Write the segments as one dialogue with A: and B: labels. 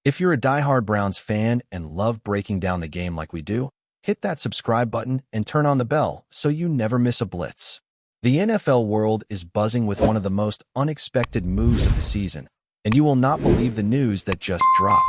A: If you're a diehard Browns fan and love breaking down the game like we do, hit that subscribe button and turn on the bell so you never miss a blitz. The NFL world is buzzing with one of the most unexpected moves of the season, and you will not believe the news that just dropped.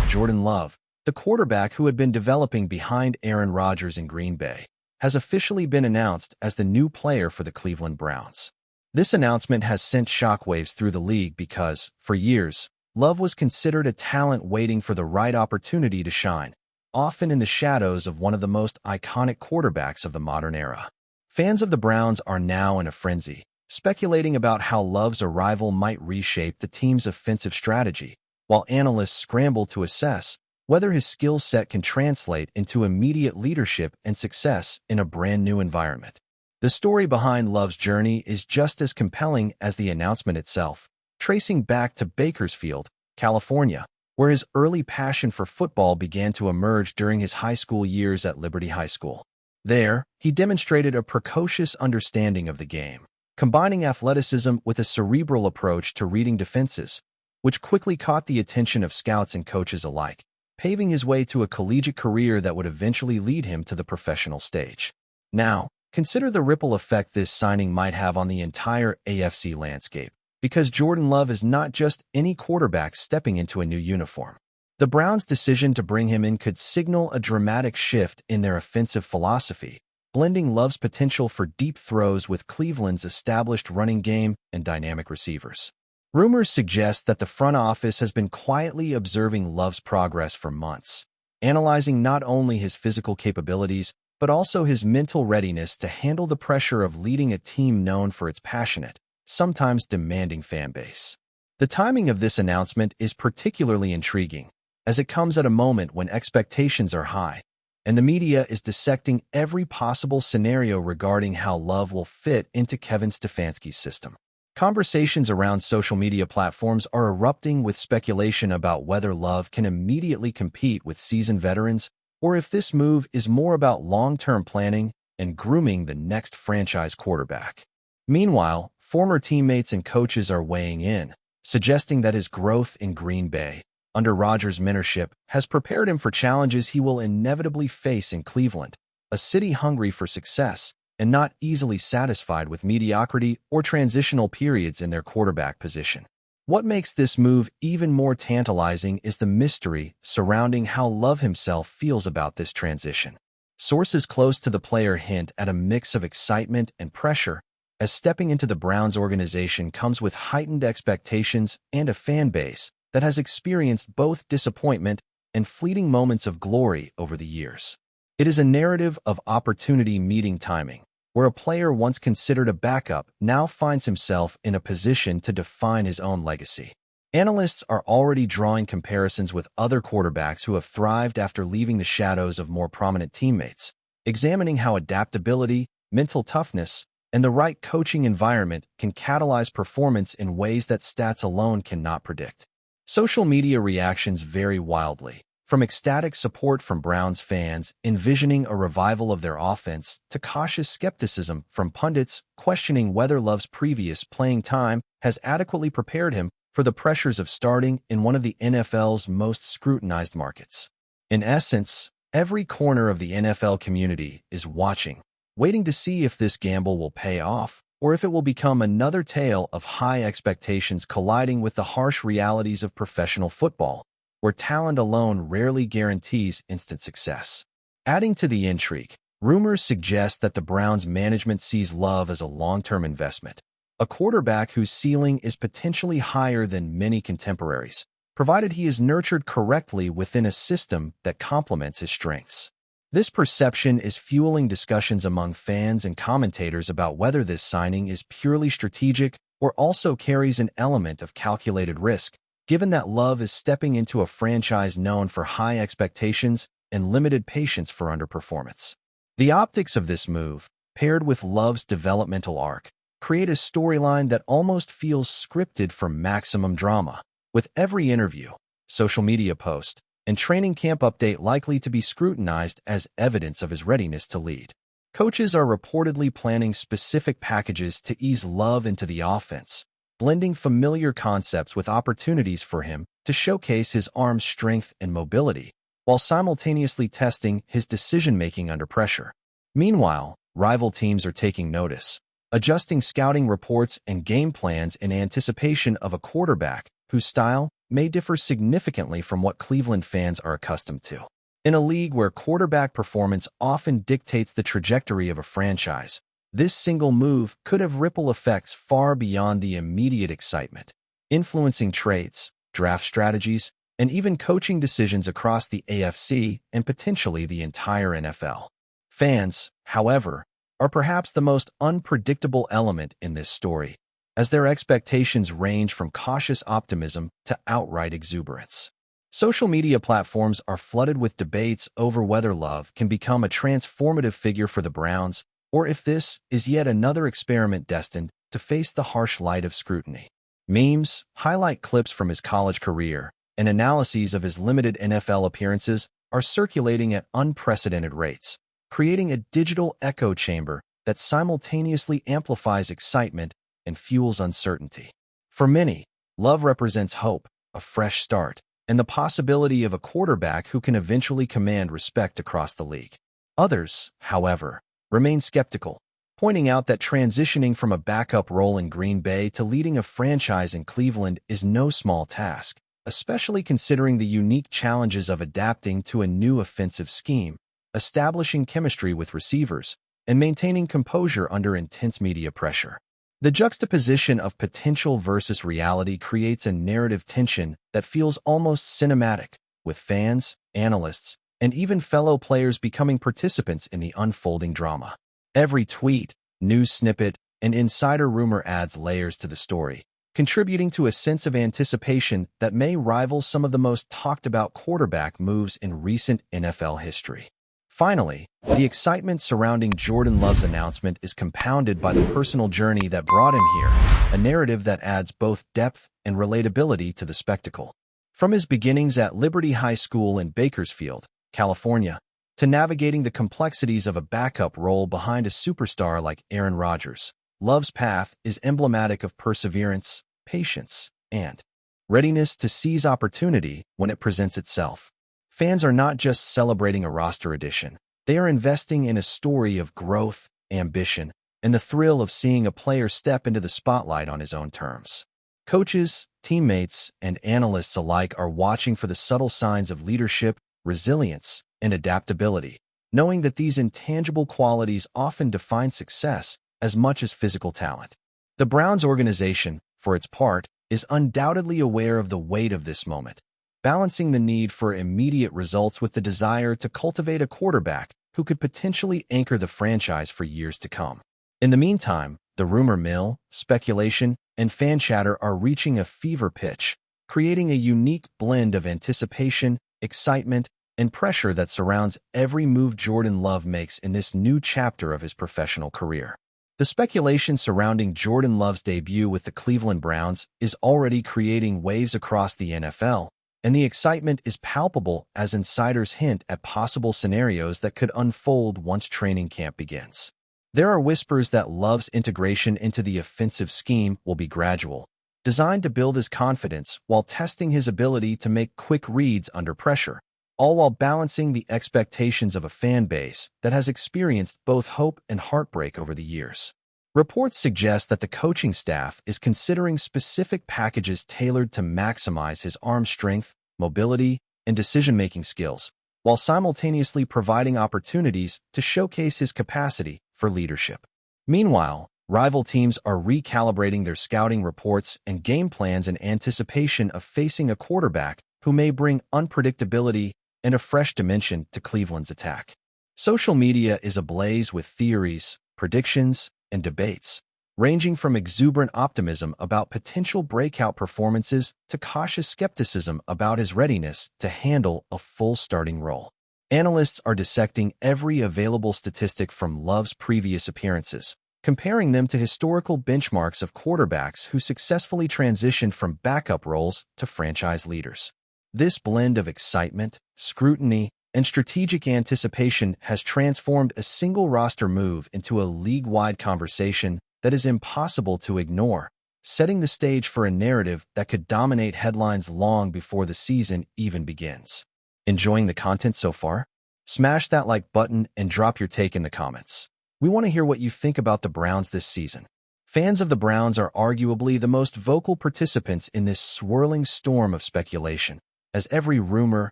A: Jordan Love, the quarterback who had been developing behind Aaron Rodgers in Green Bay, has officially been announced as the new player for the Cleveland Browns. This announcement has sent shockwaves through the league because, for years, Love was considered a talent waiting for the right opportunity to shine, often in the shadows of one of the most iconic quarterbacks of the modern era. Fans of the Browns are now in a frenzy, speculating about how Love's arrival might reshape the team's offensive strategy, while analysts scramble to assess whether his skill set can translate into immediate leadership and success in a brand new environment. The story behind Love's journey is just as compelling as the announcement itself, tracing back to Bakersfield, California, where his early passion for football began to emerge during his high school years at Liberty High School. There, he demonstrated a precocious understanding of the game, combining athleticism with a cerebral approach to reading defenses, which quickly caught the attention of scouts and coaches alike, paving his way to a collegiate career that would eventually lead him to the professional stage. Now, consider the ripple effect this signing might have on the entire AFC landscape, because Jordan Love is not just any quarterback stepping into a new uniform. The Browns' decision to bring him in could signal a dramatic shift in their offensive philosophy, blending Love's potential for deep throws with Cleveland's established running game and dynamic receivers. Rumors suggest that the front office has been quietly observing Love's progress for months, analyzing not only his physical capabilities, but also his mental readiness to handle the pressure of leading a team known for its passionate, sometimes demanding fan base. The timing of this announcement is particularly intriguing, as it comes at a moment when expectations are high, and the media is dissecting every possible scenario regarding how Love will fit into Kevin Stefanski's system. Conversations around social media platforms are erupting with speculation about whether Love can immediately compete with seasoned veterans, or if this move is more about long-term planning and grooming the next franchise quarterback. Meanwhile, former teammates and coaches are weighing in, suggesting that his growth in Green Bay, under Rodgers' mentorship, has prepared him for challenges he will inevitably face in Cleveland, a city hungry for success and not easily satisfied with mediocrity or transitional periods in their quarterback position. What makes this move even more tantalizing is the mystery surrounding how Love himself feels about this transition. Sources close to the player hint at a mix of excitement and pressure, as stepping into the Browns organization comes with heightened expectations and a fan base that has experienced both disappointment and fleeting moments of glory over the years. It is a narrative of opportunity meeting timing, where a player once considered a backup now finds himself in a position to define his own legacy. Analysts are already drawing comparisons with other quarterbacks who have thrived after leaving the shadows of more prominent teammates, examining how adaptability, mental toughness, and the right coaching environment can catalyze performance in ways that stats alone cannot predict. Social media reactions vary wildly, from ecstatic support from Browns fans envisioning a revival of their offense to cautious skepticism from pundits questioning whether Love's previous playing time has adequately prepared him for the pressures of starting in one of the NFL's most scrutinized markets. In essence, every corner of the NFL community is watching, waiting to see if this gamble will pay off, or if it will become another tale of high expectations colliding with the harsh realities of professional football, where talent alone rarely guarantees instant success. Adding to the intrigue, rumors suggest that the Browns management sees Love as a long-term investment, a quarterback whose ceiling is potentially higher than many contemporaries, provided he is nurtured correctly within a system that complements his strengths. This perception is fueling discussions among fans and commentators about whether this signing is purely strategic or also carries an element of calculated risk, given that Love is stepping into a franchise known for high expectations and limited patience for underperformance. The optics of this move, paired with Love's developmental arc, create a storyline that almost feels scripted for maximum drama, with every interview, social media post, and training camp update likely to be scrutinized as evidence of his readiness to lead. Coaches are reportedly planning specific packages to ease Love into the offense, blending familiar concepts with opportunities for him to showcase his arm's strength and mobility, while simultaneously testing his decision-making under pressure. Meanwhile, rival teams are taking notice, adjusting scouting reports and game plans in anticipation of a quarterback whose style may differ significantly from what Cleveland fans are accustomed to. In a league where quarterback performance often dictates the trajectory of a franchise, this single move could have ripple effects far beyond the immediate excitement, influencing trades, draft strategies, and even coaching decisions across the AFC and potentially the entire NFL. Fans, however, are perhaps the most unpredictable element in this story, as their expectations range from cautious optimism to outright exuberance. Social media platforms are flooded with debates over whether Love can become a transformative figure for the Browns, or if this is yet another experiment destined to face the harsh light of scrutiny. Memes, highlight clips from his college career, and analyses of his limited NFL appearances are circulating at unprecedented rates, creating a digital echo chamber that simultaneously amplifies excitement and fuels uncertainty. For many, Love represents hope, a fresh start, and the possibility of a quarterback who can eventually command respect across the league. Others, however, remain skeptical, pointing out that transitioning from a backup role in Green Bay to leading a franchise in Cleveland is no small task, especially considering the unique challenges of adapting to a new offensive scheme, establishing chemistry with receivers, and maintaining composure under intense media pressure. The juxtaposition of potential versus reality creates a narrative tension that feels almost cinematic, with fans, analysts, and even fellow players becoming participants in the unfolding drama. Every tweet, news snippet, and insider rumor adds layers to the story, contributing to a sense of anticipation that may rival some of the most talked-about quarterback moves in recent NFL history. Finally, the excitement surrounding Jordan Love's announcement is compounded by the personal journey that brought him here, a narrative that adds both depth and relatability to the spectacle. From his beginnings at Liberty High School in Bakersfield, California, to navigating the complexities of a backup role behind a superstar like Aaron Rodgers, Love's path is emblematic of perseverance, patience, and readiness to seize opportunity when it presents itself. Fans are not just celebrating a roster addition. They are investing in a story of growth, ambition, and the thrill of seeing a player step into the spotlight on his own terms. Coaches, teammates, and analysts alike are watching for the subtle signs of leadership, resilience, and adaptability, knowing that these intangible qualities often define success as much as physical talent. The Browns organization, for its part, is undoubtedly aware of the weight of this moment, balancing the need for immediate results with the desire to cultivate a quarterback who could potentially anchor the franchise for years to come. In the meantime, the rumor mill, speculation, and fan chatter are reaching a fever pitch, creating a unique blend of anticipation, excitement, and pressure that surrounds every move Jordan Love makes in this new chapter of his professional career. The speculation surrounding Jordan Love's debut with the Cleveland Browns is already creating waves across the NFL, and the excitement is palpable as insiders hint at possible scenarios that could unfold once training camp begins. There are whispers that Love's integration into the offensive scheme will be gradual, designed to build his confidence while testing his ability to make quick reads under pressure, all while balancing the expectations of a fan base that has experienced both hope and heartbreak over the years. Reports suggest that the coaching staff is considering specific packages tailored to maximize his arm strength, mobility, and decision-making skills, while simultaneously providing opportunities to showcase his capacity for leadership. Meanwhile, rival teams are recalibrating their scouting reports and game plans in anticipation of facing a quarterback who may bring unpredictability and a fresh dimension to Cleveland's attack. Social media is ablaze with theories, predictions, and debates, ranging from exuberant optimism about potential breakout performances to cautious skepticism about his readiness to handle a full starting role. Analysts are dissecting every available statistic from Love's previous appearances, comparing them to historical benchmarks of quarterbacks who successfully transitioned from backup roles to franchise leaders. This blend of excitement, scrutiny, and strategic anticipation has transformed a single roster move into a league-wide conversation that is impossible to ignore, setting the stage for a narrative that could dominate headlines long before the season even begins. Enjoying the content so far? Smash that like button and drop your take in the comments. We want to hear what you think about the Browns this season. Fans of the Browns are arguably the most vocal participants in this swirling storm of speculation, as every rumor,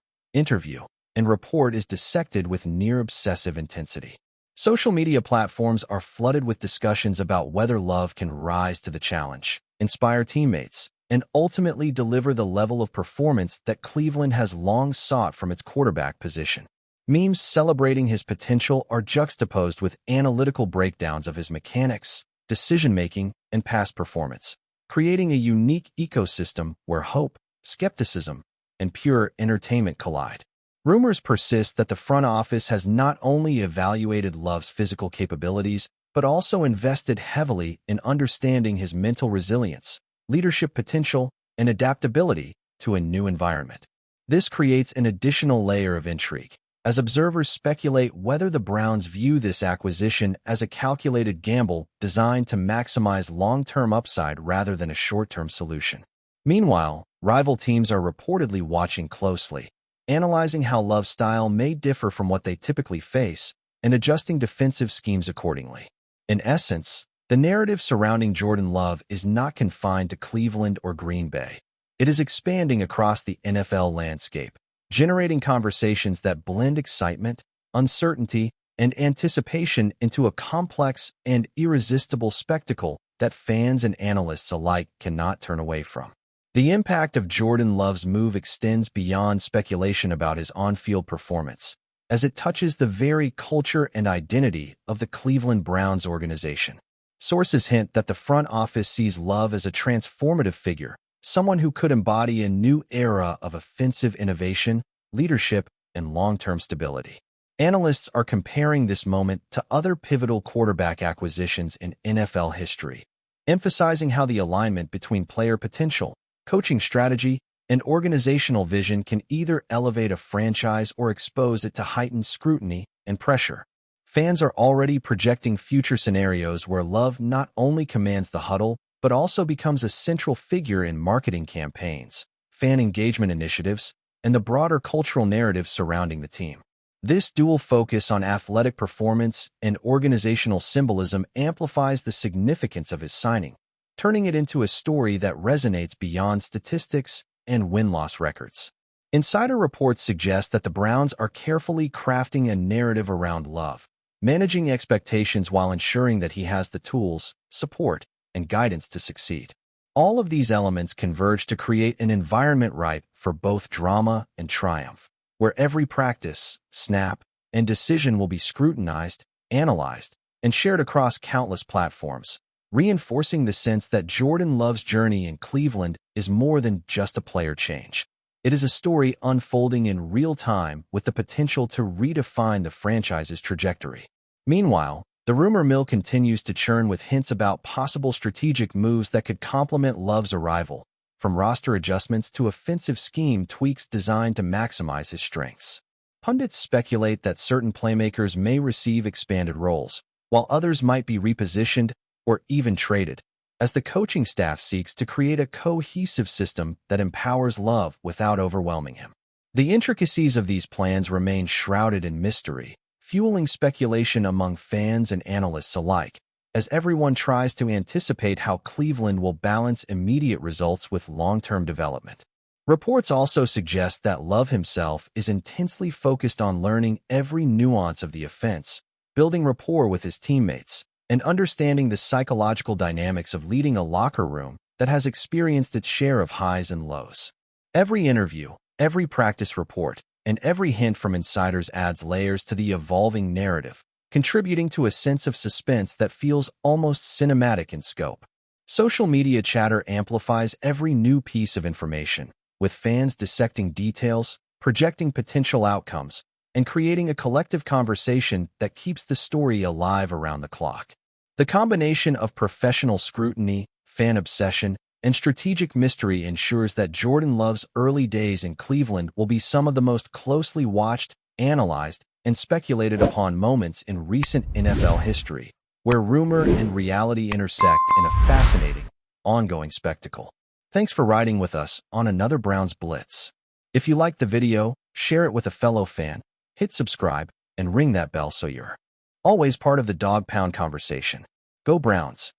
A: interview, and report is dissected with near-obsessive intensity. Social media platforms are flooded with discussions about whether Love can rise to the challenge, inspire teammates, and ultimately deliver the level of performance that Cleveland has long sought from its quarterback position. Memes celebrating his potential are juxtaposed with analytical breakdowns of his mechanics, decision-making, and past performance, creating a unique ecosystem where hope, skepticism, and pure entertainment collide. Rumors persist that the front office has not only evaluated Love's physical capabilities, but also invested heavily in understanding his mental resilience, leadership potential, and adaptability to a new environment. This creates an additional layer of intrigue, as observers speculate whether the Browns view this acquisition as a calculated gamble designed to maximize long-term upside rather than a short-term solution. Meanwhile, rival teams are reportedly watching closely, analyzing how Love's style may differ from what they typically face, and adjusting defensive schemes accordingly. In essence, the narrative surrounding Jordan Love is not confined to Cleveland or Green Bay. It is expanding across the NFL landscape, generating conversations that blend excitement, uncertainty, and anticipation into a complex and irresistible spectacle that fans and analysts alike cannot turn away from. The impact of Jordan Love's move extends beyond speculation about his on-field performance, as it touches the very culture and identity of the Cleveland Browns organization. Sources hint that the front office sees Love as a transformative figure, someone who could embody a new era of offensive innovation, leadership, and long-term stability. Analysts are comparing this moment to other pivotal quarterback acquisitions in NFL history, emphasizing how the alignment between player potential, coaching strategy, and organizational vision can either elevate a franchise or expose it to heightened scrutiny and pressure. Fans are already projecting future scenarios where Love not only commands the huddle, but also becomes a central figure in marketing campaigns, fan engagement initiatives, and the broader cultural narrative surrounding the team. This dual focus on athletic performance and organizational symbolism amplifies the significance of his signing, turning it into a story that resonates beyond statistics and win-loss records. Insider reports suggest that the Browns are carefully crafting a narrative around Love, managing expectations while ensuring that he has the tools, support, and guidance to succeed. All of these elements converge to create an environment ripe for both drama and triumph, where every practice, snap, and decision will be scrutinized, analyzed, and shared across countless platforms, reinforcing the sense that Jordan Love's journey in Cleveland is more than just a player change. It is a story unfolding in real time with the potential to redefine the franchise's trajectory. Meanwhile, the rumor mill continues to churn with hints about possible strategic moves that could complement Love's arrival, from roster adjustments to offensive scheme tweaks designed to maximize his strengths. Pundits speculate that certain playmakers may receive expanded roles, while others might be repositioned or even traded, as the coaching staff seeks to create a cohesive system that empowers Love without overwhelming him. The intricacies of these plans remain shrouded in mystery, fueling speculation among fans and analysts alike, as everyone tries to anticipate how Cleveland will balance immediate results with long-term development. Reports also suggest that Love himself is intensely focused on learning every nuance of the offense, building rapport with his teammates, and understanding the psychological dynamics of leading a locker room that has experienced its share of highs and lows. Every interview, every practice report, and every hint from insiders adds layers to the evolving narrative, contributing to a sense of suspense that feels almost cinematic in scope. Social media chatter amplifies every new piece of information, with fans dissecting details, projecting potential outcomes, and creating a collective conversation that keeps the story alive around the clock. The combination of professional scrutiny, fan obsession, and strategic mystery ensures that Jordan Love's early days in Cleveland will be some of the most closely watched, analyzed, and speculated upon moments in recent NFL history, where rumor and reality intersect in a fascinating, ongoing spectacle. Thanks for riding with us on another Browns Blitz. If you liked the video, share it with a fellow fan, hit subscribe, and ring that bell so you're always part of the Dawg Pound conversation. Go Browns!